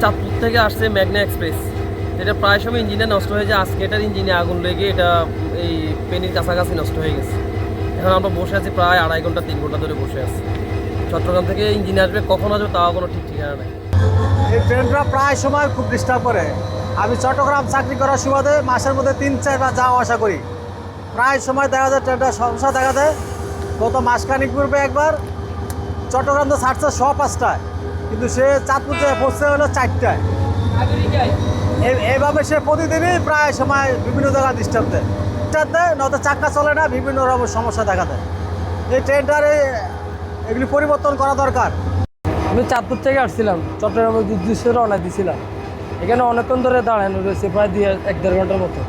চাঁদপুর থেকে আসছে মেঘনা এক্সপ্রেস, এটা প্রায় সময় ইঞ্জিনে নষ্ট হয়ে যায়। আজকে এটার ইঞ্জিনে আগুন লেগে এটা এই পেনির কাছাকাছি নষ্ট হয়ে গেছে। এখন আমরা বসে আছি প্রায় 2.5 ঘন্টা 3 ঘন্টা ধরে বসে আছি। চট্টগ্রাম থেকে ইঞ্জিনে আসবে, কখন আসবে তাও কোনো ঠিক ঠিকানা নেই। এই ট্রেনটা প্রায় সময় খুব ডিস্টার্ব করে। আমি চট্টগ্রাম চাকরি করার সুবাদে মাসের মধ্যে 3-4 বার যাওয়া আসা করি। প্রায় সময় দেখা যায় ট্রেনটা সমস্যা দেখা দেয়। গত মাসখানিক পূর্বে একবার চট্টগ্রাম তো ছাড়ছে 5:30টায়, কিন্তু সে চাঁদপুর থেকে পৌঁছতে হলো 4টায়। এইভাবে সে প্রতিদিনই প্রায় সময় বিভিন্ন জায়গায় ডিস্টার্ব দেয়, নয়তো চাক্কা চলে না, বিভিন্ন রকম সমস্যা দেখা দেয়। এই ট্রেনটার এগুলি পরিবর্তন করা দরকার। আমি চাঁদপুর থেকে আসছিলাম, চট্টগ্রামের উদ্দেশ্যে রওনা দিয়েছিলাম। এখানে অনেকক্ষণ ধরে দাঁড়ানো রয়েছে, প্রায় 1-1.5 ঘন্টার মতো।